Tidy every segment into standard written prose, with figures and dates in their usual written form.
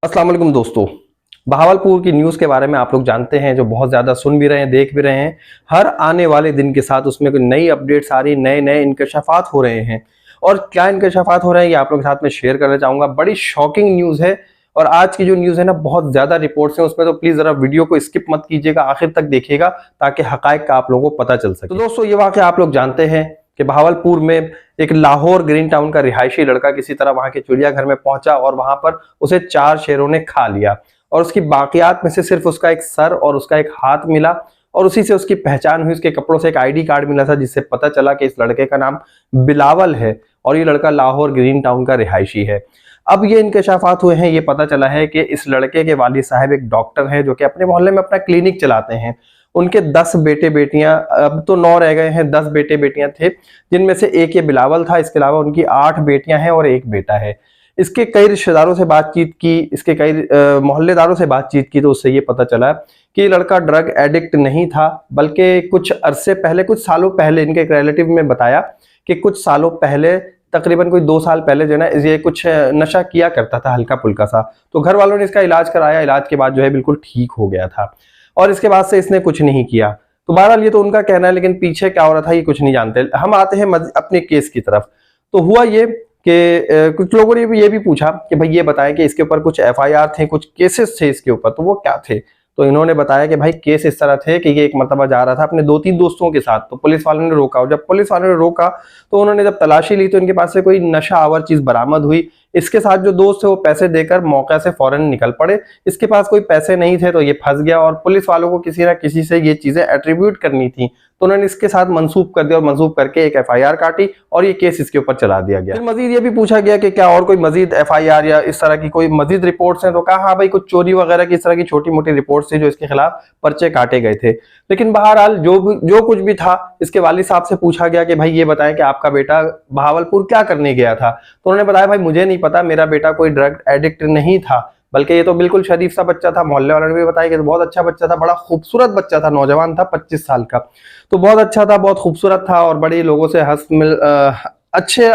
अस्सलाम वालेकुम दोस्तों। बहावलपुर की न्यूज़ के बारे में आप लोग जानते हैं, जो बहुत ज़्यादा सुन भी रहे हैं, देख भी रहे हैं। हर आने वाले दिन के साथ उसमें कोई नई अपडेट्स आ रही, नए-नए इंकशाफात हो रहे हैं। और क्या इंकशाफात हो रहे हैं, ये आप लोगों के साथ में शेयर करना चाहूँगा। बड़ी शॉकिंग न्यूज़ है और आज की जो न्यूज़ है ना, बहुत ज़्यादा रिपोर्ट्स हैं उसमें, तो प्लीज़ ज़रा वीडियो को स्किप मत कीजिएगा, आखिर तक देखिएगा ताकि हक़ाइक़ का आप लोगों को पता चल सके। तो दोस्तों, ये वाक़या आप लोग जानते हैं कि बहावलपुर में एक लाहौर ग्रीन टाउन का रिहायशी लड़का किसी तरह वहां के चिड़ियाघर में पहुंचा और वहां पर उसे 4 शेरों ने खा लिया और उसकी बाकियात में से सिर्फ उसका एक सर और उसका एक हाथ मिला और उसी से उसकी पहचान हुई। उसके कपड़ों से एक आईडी कार्ड मिला था जिससे पता चला कि इस लड़के का नाम बिलावल है और ये लड़का लाहौर ग्रीन टाउन का रिहायशी है। अब ये इंकशाफात हुए हैं, ये पता चला है कि इस लड़के के वालिद साहब एक डॉक्टर है जो कि अपने मोहल्ले में अपना क्लिनिक चलाते हैं। उनके 10 बेटे बेटियां, अब तो 9 रह गए हैं, 10 बेटे बेटियां थे जिनमें से एक ये बिलावल था। इसके अलावा उनकी 8 बेटियां हैं और एक बेटा है। इसके कई रिश्तेदारों से बातचीत की, इसके कई मोहल्लेदारों से बातचीत की तो उससे ये पता चला कि ये लड़का ड्रग एडिक्ट नहीं था, बल्कि कुछ अरसे पहले, कुछ सालों पहले इनके एक रिलेटिव में बताया कि कुछ सालों पहले, तकरीबन कोई 2 साल पहले जो है ना, ये कुछ नशा किया करता था हल्का फुल्का सा। तो घर वालों ने इसका इलाज कराया, इलाज के बाद जो है बिल्कुल ठीक हो गया था और इसके बाद से इसने कुछ नहीं किया। तो बहरहाल ये तो उनका कहना है, लेकिन पीछे क्या हो रहा था ये कुछ नहीं जानते। हम आते हैं अपने केस की तरफ। तो हुआ ये कि कुछ लोगों ने ये भी पूछा कि भाई ये बताएं कि इसके ऊपर कुछ एफआईआर थे, कुछ केसेस थे इसके ऊपर, तो वो क्या थे। तो इन्होंने बताया कि भाई केस इस तरह थे कि ये एक मर्तबा जा रहा था अपने 2-3 दोस्तों के साथ, तो पुलिस वालों ने रोका और जब पुलिस वालों ने रोका तो उन्होंने जब तलाशी ली तो इनके पास से कोई नशा आवर चीज बरामद हुई। इसके साथ जो दोस्त थे वो पैसे देकर मौके से फौरन निकल पड़े। इसके पास कोई पैसे नहीं थे तो ये फंस गया और पुलिस वालों को किसी ना किसी से ये चीजें एट्रीब्यूट करनी थी, तो उन्होंने इसके साथ मंसूब कर दिया और मंसूब करके एक एफआईआर काटी और ये केस इसके ऊपर चला दिया गया। फिर मजीद ये भी पूछा गया कि क्या और कोई मजीद एफआईआर या इस तरह की कोई मजीद रिपोर्ट्स हैं, तो कहा हाँ भाई कुछ चोरी वगैरह की इस तरह की छोटी मोटी रिपोर्ट्स थी जो इसके खिलाफ पर्चे काटे गए थे। लेकिन बहरहाल जो कुछ भी था, इसके वालिद साहब से पूछा गया कि भाई ये बताएं कि आपका बेटा बहावलपुर क्या करने गया था। तो उन्होंने बताया भाई मुझे नहीं पता, मेरा बेटा कोई ड्रग एडिक्ट नहीं था, बल्कि ये तो बिल्कुल शरीफ सा बच्चा था। मोहल्ले वालों ने भी बताया कि तो बहुत अच्छा बच्चा था, बड़ा खूबसूरत बच्चा था, नौजवान था 25 साल का, तो बहुत अच्छा था, बहुत खूबसूरत था और बड़े लोगों से अच्छे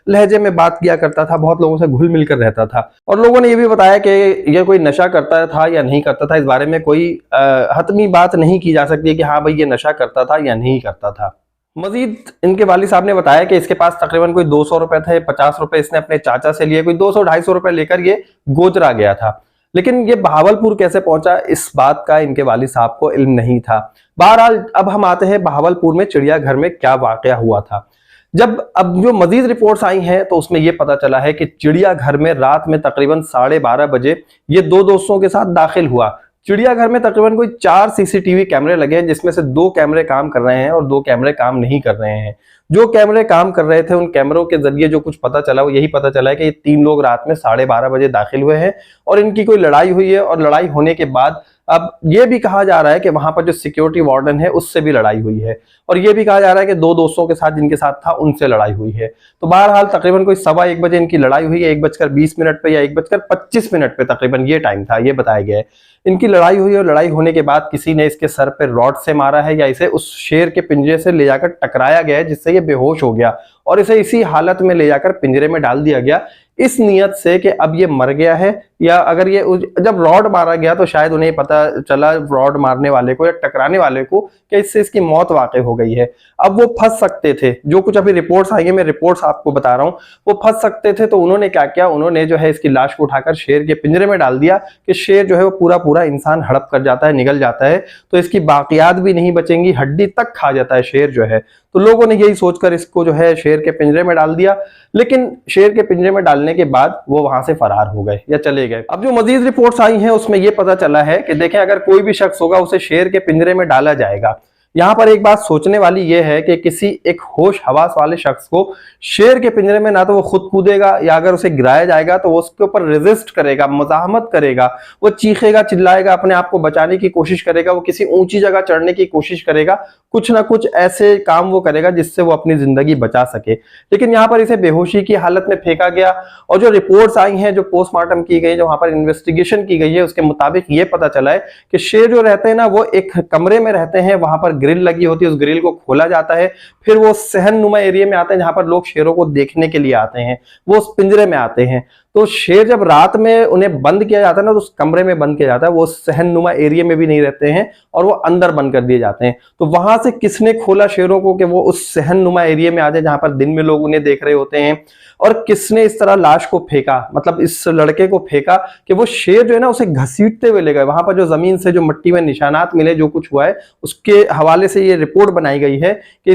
लहजे में बात किया करता था, बहुत लोगों से घुल मिल कर रहता था। और लोगों ने ये भी बताया कि ये कोई नशा करता था या नहीं करता था, इस बारे में कोई हतमी बात नहीं की जा सकती कि हाँ भाई ये नशा करता था या नहीं करता था। मजीद इनके वालिद साहब ने बताया कि इसके पास तकरीबन कोई 200 रुपए थे, 50 रुपए इसने अपने चाचा से लिए, कोई 200-250 रुपए लेकर ये गोजरा गया था। लेकिन ये बहावलपुर कैसे पहुंचा, इस बात का इनके वालिद साहब को इल्म नहीं था। बहरहाल अब हम आते हैं बहावलपुर में चिड़ियाघर में क्या वाकया हुआ था। जब अब जो मजीद रिपोर्ट्स आई हैं तो उसमें यह पता चला है कि चिड़ियाघर में रात में तकरीबन 12:30 बजे ये 2 दोस्तों के साथ दाखिल हुआ। चिड़ियाघर में तकरीबन कोई 4 सीसीटीवी कैमरे लगे हैं, जिसमें से 2 कैमरे काम कर रहे हैं और 2 कैमरे काम नहीं कर रहे हैं। जो कैमरे काम कर रहे थे उन कैमरों के जरिए जो कुछ पता चला वो यही पता चला है कि ये 3 लोग रात में 12:30 बजे दाखिल हुए हैं और इनकी कोई लड़ाई हुई है और लड़ाई होने के बाद अब ये भी कहा जा रहा है कि वहां पर जो सिक्योरिटी वार्डन है उससे भी लड़ाई हुई है और ये भी कहा जा रहा है कि 2 दोस्तों के साथ जिनके साथ था उनसे लड़ाई हुई है। तो बहरहाल तकरीबन कोई 1:15 बजे इनकी लड़ाई हुई है, 1:20 पे या 1:25 पे तकरीबन ये टाइम था, ये बताया गया है। इनकी लड़ाई हुई और लड़ाई होने के बाद किसी ने इसके सर पे रॉड से मारा है या इसे उस शेर के पिंजरे से ले जाकर टकराया गया है जिससे ये बेहोश हो गया और इसे इसी हालत में ले जाकर पिंजरे में डाल दिया गया, इस नियत से कि अब ये मर गया है या अगर ये जब रॉड मारा गया तो शायद उन्हें पता चला रॉड मारने वाले को या टकराने वाले को कि इससे इसकी मौत वाकई हो गई है। अब वो फंस सकते थे, जो कुछ अभी रिपोर्ट्स आई है, मैं रिपोर्ट्स आपको बता रहा हूँ, वो फंस सकते थे। तो उन्होंने क्या किया, उन्होंने जो है इसकी लाश को उठाकर शेर के पिंजरे में डाल दिया कि शेर जो है वो पूरा इंसान हड़प कर जाता है, निगल जाता है, तो इसकी बाकियात भी नहीं बचेंगी, हड्डी तक खा जाता है शेर जो है। तो लोगों ने यही सोचकर इसको जो है शेर के पिंजरे में डाल दिया, लेकिन शेर के पिंजरे में डालने के बाद वो वहां से फरार हो गए या चले गए। अब जो मजीद रिपोर्ट्स आई हैं उसमें यह पता चला है कि देखें अगर कोई भी शख्स होगा उसे शेर के पिंजरे में डाला जाएगा। यहां पर एक बात सोचने वाली यह है कि किसी एक होश हवास वाले शख्स को शेर के पिंजरे में ना तो वो खुद कूदेगा या अगर उसे गिराया जाएगा तो वो उसके ऊपर रेजिस्ट करेगा, मुजाहमत करेगा, वो चीखेगा, चिल्लाएगा, अपने आप को बचाने की कोशिश करेगा, वो किसी ऊंची जगह चढ़ने की कोशिश करेगा, कुछ ना कुछ ऐसे काम वो करेगा जिससे वो अपनी जिंदगी बचा सके। लेकिन यहाँ पर इसे बेहोशी की हालत में फेंका गया और जो रिपोर्ट्स आई हैं, जो पोस्टमार्टम की गई, जो वहां पर इन्वेस्टिगेशन की गई है, उसके मुताबिक ये पता चला है कि शेर जो रहते हैं ना वो एक कमरे में रहते हैं, वहां पर ग्रिल लगी होती है, उस ग्रिल को खोला जाता है, फिर वो सहननुमा एरिया में आते हैं जहां पर लोग शेरों को देखने के लिए आते हैं, वो उस पिंजरे में आते हैं। तो शेर जब रात में उन्हें बंद किया जाता है ना, तो उस कमरे में बंद किया जाता है, वो सहननुमा एरिया में भी नहीं रहते हैं और वो अंदर बंद कर दिए जाते हैं। तो वहां से किसने खोला शेरों को कि वो उस सहननुमा एरिया में आ जाए जहां पर दिन में लोग उन्हें देख रहे होते हैं, और किसने इस तरह लाश को फेंका, मतलब इस लड़के को फेंका कि वो शेर जो है ना उसे घसीटते हुए ले गए। वहां पर जो जमीन से जो मिट्टी में निशानात मिले, जो कुछ हुआ है उसके हवाले से ये रिपोर्ट बनाई गई है कि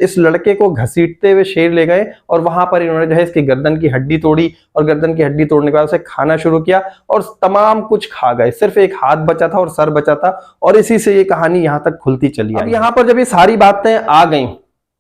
इस लड़के को घसीटते हुए शेर ले गए और वहां पर इन्होंने जो है इसकी गर्दन की हड्डी तोड़ी, और गर्दन की हड्डी तोड़ने के बाद उसे खाना शुरू किया और तमाम कुछ खा गए। सिर्फ एक हाथ बचा था और सर बचा था, और इसी से ये कहानी यहां तक खुलती चली। अब यहां पर जब ये सारी बातें आ गई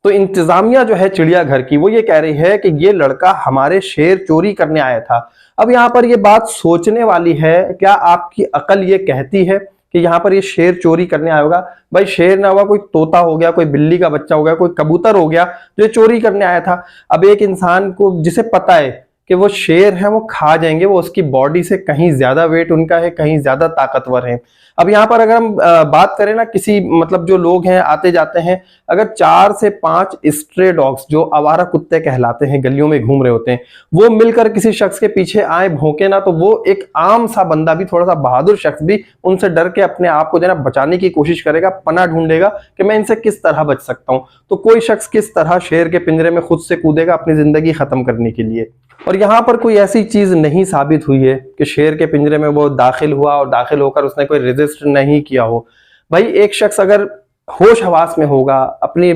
तो इंतजामिया जो है चिड़ियाघर की, वो ये कह रही है कि ये लड़का हमारे शेर चोरी करने आया था। अब यहाँ पर ये बात सोचने वाली है, क्या आपकी अकल ये कहती है कि यहाँ पर ये शेर चोरी करने आया होगा? भाई शेर ना हुआ, कोई तोता हो गया, कोई बिल्ली का बच्चा हो गया, कोई कबूतर हो गया जो चोरी करने आया था। अब एक इंसान को जिसे पता है कि वो शेर है, वो खा जाएंगे, वो उसकी बॉडी से कहीं ज्यादा वेट उनका है, कहीं ज्यादा ताकतवर है। अब यहाँ पर अगर हम बात करें ना, किसी मतलब जो लोग हैं आते जाते हैं, अगर 4 से 5 स्ट्रे डॉग्स जो आवारा कुत्ते कहलाते हैं, गलियों में घूम रहे होते हैं, वो मिलकर किसी शख्स के पीछे आए भौंके ना, तो वो एक आम सा बंदा भी, थोड़ा सा बहादुर शख्स भी उनसे डर के अपने आप को जो है ना बचाने की कोशिश करेगा, पनाह ढूंढेगा कि मैं इनसे किस तरह बच सकता हूं। तो कोई शख्स किस तरह शेर के पिंजरे में खुद से कूदेगा अपनी जिंदगी खत्म करने के लिए। और यहाँ पर कोई ऐसी चीज नहीं साबित हुई है कि शेर के पिंजरे में वो दाखिल हुआ और दाखिल होकर उसने कोई रेजिस्ट नहीं किया हो। भाई एक शख्स अगर होश हवास में होगा, अपनी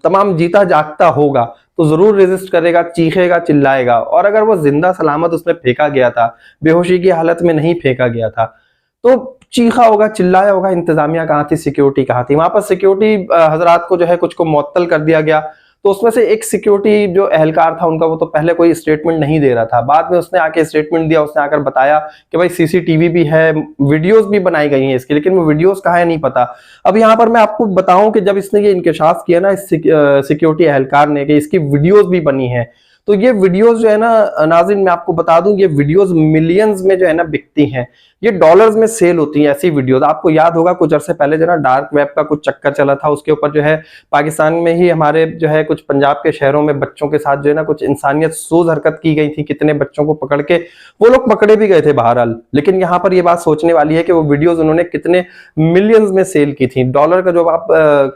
तमाम जीता जागता होगा, तो जरूर रेजिस्ट करेगा, चीखेगा, चिल्लाएगा। और अगर वो जिंदा सलामत उसमें फेंका गया था, बेहोशी की हालत में नहीं फेंका गया था, तो चीखा होगा, चिल्लाया होगा। इंतजामिया कहाँ थी, सिक्योरिटी कहाँ थी? वहां पर सिक्योरिटी हजरात को जो है कुछ को मुअत्तल कर दिया गया। तो उसमें से एक सिक्योरिटी जो एहलकार था उनका, वो तो पहले कोई स्टेटमेंट नहीं दे रहा था, बाद में उसने आके स्टेटमेंट दिया। उसने आकर बताया कि भाई सीसीटीवी भी है, वीडियोस भी बनाई गई हैं इसकी, लेकिन वो वीडियोस कहाँ है नहीं पता। अब यहाँ पर मैं आपको बताऊं कि जब इसने ये इंकशाफ किया ना, इस सिक्योरिटी एहलकार ने, कि इसकी वीडियोस भी बनी है, तो ये वीडियोस जो है ना नाज़रीन, मैं आपको बता दूं, ये वीडियोस मिलियंस में जो है ना बिकती हैं, ये डॉलर्स में सेल होती हैं ऐसी वीडियोस। आपको याद होगा कुछ अरसे पहले जो ना डार्क वेब का कुछ चक्कर चला था, उसके ऊपर जो है पाकिस्तान में ही हमारे जो है कुछ पंजाब के शहरों में बच्चों के साथ जो है ना कुछ इंसानियत सूज हरकत की गई थी। कितने बच्चों को पकड़ के वो लोग पकड़े भी गए थे बहरहाल। लेकिन यहाँ पर ये बात सोचने वाली है कि वो वीडियोज उन्होंने कितने मिलियंस में सेल की थी। डॉलर का जो आप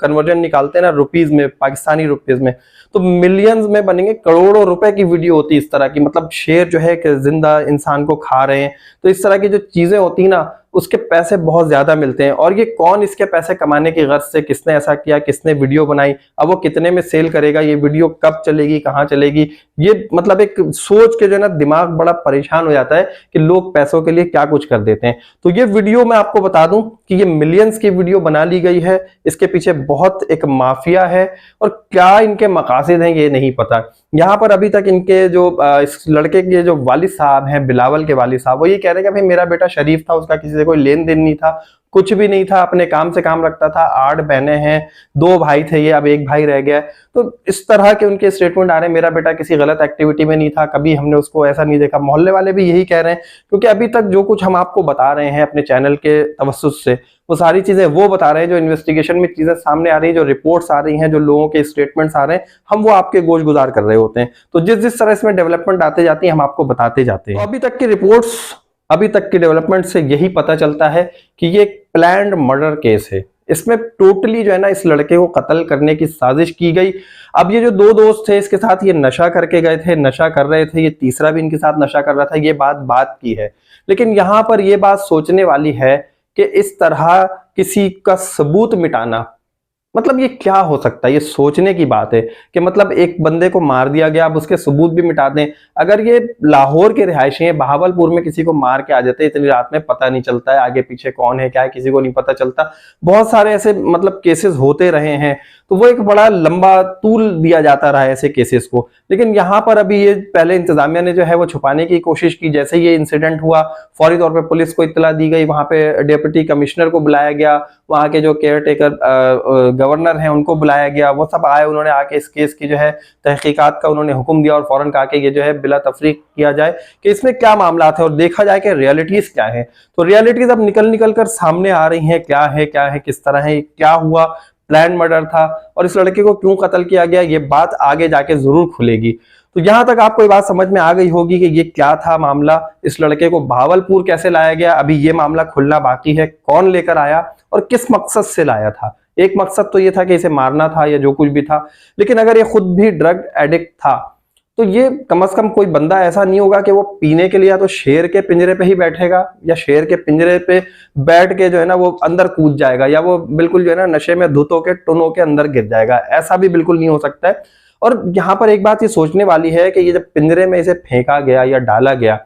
कन्वर्जन निकालते हैं ना रुपीज में, पाकिस्तानी रुपीज में, तो मिलियंस में बनेंगे, करोड़ों रुपए की वीडियो होती है इस तरह की। मतलब शेर जो है कि जिंदा इंसान को खा रहे हैं, तो इस तरह की जो चीजें होती है ना, उसके पैसे बहुत ज्यादा मिलते हैं। और ये कौन इसके पैसे कमाने की गर्ज से, किसने ऐसा किया, किसने वीडियो बनाई, अब वो कितने में सेल करेगा, ये वीडियो कब चलेगी, कहाँ चलेगी, ये मतलब एक सोच के जो है ना दिमाग बड़ा परेशान हो जाता है कि लोग पैसों के लिए क्या कुछ कर देते हैं। तो ये वीडियो मैं आपको बता दूं कि ये मिलियंस की वीडियो बना ली गई है, इसके पीछे बहुत एक माफिया है, और क्या इनके मकासद हैं ये नहीं पता। यहाँ पर अभी तक इनके जो इस लड़के के जो वालिद साहब हैं, बिलावल के वालिद साहब, वो ये कह रहे हैं कि भाई मेरा बेटा शरीफ था, उसका किसी से कोई लेन देन नहीं था, कुछ भी नहीं था, अपने काम से काम रखता था। 8 बहनें हैं, 2 भाई थे, ये अब एक भाई रह गया। तो इस तरह के उनके स्टेटमेंट आ रहे हैं, मेरा बेटा किसी गलत एक्टिविटी में नहीं था, कभी हमने उसको ऐसा नहीं देखा। मोहल्ले वाले भी यही कह रहे हैं, क्योंकि अभी तक जो कुछ हम आपको बता रहे हैं अपने चैनल के तवस्सुत से, वो सारी चीजें वो बता रहे हैं, जो इन्वेस्टिगेशन में चीजें सामने आ रही हैं, जो रिपोर्ट्स आ रही हैं, जो लोगों के स्टेटमेंट्स आ रहे हैं, हम वो आपके गोश गुजार कर रहे होते हैं। तो जिस जिस तरह इसमें डेवलपमेंट आते जाती है हम आपको बताते जाते हैं। तो अभी तक की रिपोर्ट्स, अभी तक की डेवलपमेंट से यही पता चलता है कि ये एक प्लान्ड मर्डर केस है। इसमें टोटली जो है ना इस लड़के को कत्ल करने की साजिश की गई। अब ये जो 2 दोस्त थे इसके साथ ये नशा करके गए थे, नशा कर रहे थे, ये तीसरा भी इनके साथ नशा कर रहा था, ये बात की है। लेकिन यहाँ पर ये बात सोचने वाली है कि इस तरह किसी का सबूत मिटाना, मतलब ये क्या हो सकता है? ये सोचने की बात है कि मतलब एक बंदे को मार दिया गया, अब उसके सबूत भी मिटा दें। अगर ये लाहौर के रिहायशी हैं, बहावलपुर में किसी को मार के आ जाते इतनी रात में, पता नहीं चलता है आगे पीछे कौन है क्या है, किसी को नहीं पता चलता। बहुत सारे ऐसे मतलब केसेस होते रहे हैं, तो वो एक बड़ा लंबा तूल दिया जाता रहा है ऐसे केसेस को। लेकिन यहाँ पर अभी ये पहले इंतजामिया ने जो है वो छुपाने की कोशिश की। जैसे ये इंसिडेंट हुआ, फौरी तौर पे पुलिस को इत्तला दी गई, वहां पे डिप्टी कमिश्नर को बुलाया गया, वहां के जो केयर टेकर गवर्नर हैं उनको बुलाया गया, वो सब आए, उन्होंने आके इस केस की जो है तहकीकात का उन्होंने हुक्म दिया और फौरन कहा कि ये जो है बिला तफरीक किया जाए कि इसमें क्या मामला है और देखा जाए कि रियलिटीज क्या है। तो रियलिटीज अब निकल कर सामने आ रही हैं, क्या है किस तरह है, क्या हुआ, प्लान मर्डर था और इस लड़के को क्यों कत्ल किया गया, ये बात आगे जाके जरूर खुलेगी। तो यहां तक आपको ये बात समझ में आ गई होगी कि ये क्या था मामला, इस लड़के को भावलपुर कैसे लाया गया। अभी ये मामला खुलना बाकी है, कौन लेकर आया और किस मकसद से लाया था। एक मकसद तो ये था कि इसे मारना था या जो कुछ भी था, लेकिन अगर ये खुद भी ड्रग एडिक्ट था तो ये कम से कम कोई बंदा ऐसा नहीं होगा कि वो पीने के लिए या तो शेर के पिंजरे पे ही बैठेगा या शेर के पिंजरे पे बैठ के जो है ना वो अंदर कूद जाएगा या वो बिल्कुल जो है ना नशे में धुत होके टुन होके अंदर गिर जाएगा। ऐसा भी बिल्कुल नहीं हो सकता है। और यहाँ पर एक बात ये सोचने वाली है कि ये जब पिंजरे में इसे फेंका गया या डाला गया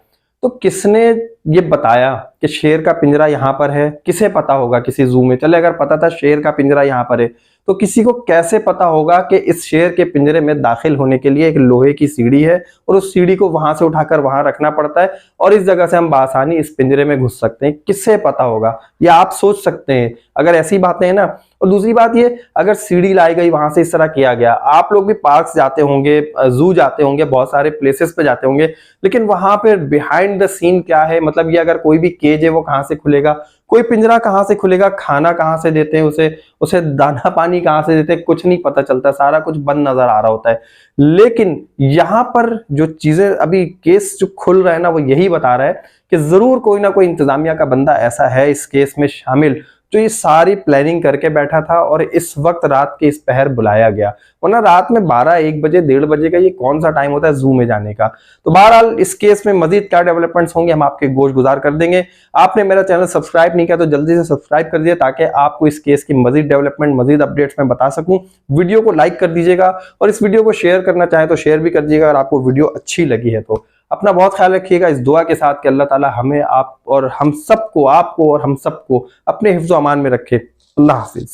तो किसने ये बताया कि शेर का पिंजरा यहाँ पर है। किसे पता होगा किसी जू में, चले अगर पता था शेर का पिंजरा यहाँ पर है तो किसी को कैसे पता होगा कि इस शेर के पिंजरे में दाखिल होने के लिए एक लोहे की सीढ़ी है और उस सीढ़ी को वहां से उठाकर वहां रखना पड़ता है और इस जगह से हम बासानी इस पिंजरे में घुस सकते हैं। किससे पता होगा, या आप सोच सकते हैं अगर ऐसी बातें हैं ना। और दूसरी बात ये, अगर सीढ़ी लाई गई वहां से इस तरह किया गया, आप लोग भी पार्क्स जाते होंगे, जू जाते होंगे, बहुत सारे प्लेसेस पे जाते होंगे, लेकिन वहां पर बिहाइंड द सीन क्या है, मतलब ये अगर कोई भी केज है वो कहां से खुलेगा, कोई पिंजरा कहां से खुलेगा, खाना कहां से देते हैं उसे दाना पानी कहां से देते हैं, कुछ नहीं पता चलता, सारा कुछ बंद नजर आ रहा होता है। लेकिन यहां पर जो चीजें अभी केस जो खुल रहा है ना वो यही बता रहा है कि जरूर कोई ना कोई इंतजामिया का बंदा ऐसा है इस केस में शामिल जो ये सारी प्लानिंग करके बैठा था और इस वक्त रात के इस पहर बुलाया गया। वरना रात में 12-1 बजे 1:30 बजे का ये कौन सा टाइम होता है जू में जाने का। तो बहरहाल इस केस में मजीद क्या डेवलपमेंट्स होंगे हम आपके गोश गुजार कर देंगे। आपने मेरा चैनल सब्सक्राइब नहीं किया तो जल्दी से सब्सक्राइब कर दिए ताकि आपको इस केस की मजीद डेवलपमेंट, मजीद अपडेट्स में बता सकूं। वीडियो को लाइक कर दीजिएगा और इस वीडियो को शेयर करना चाहे तो शेयर भी कर दीजिएगा अगर आपको वीडियो अच्छी लगी है तो। अपना बहुत ख्याल रखिएगा इस दुआ के साथ कि अल्लाह ताला हमें, आप और हम सबको, आपको और हम सबको अपने हिफ्ज़-ओ-अमान में रखे। अल्लाह हाफिज।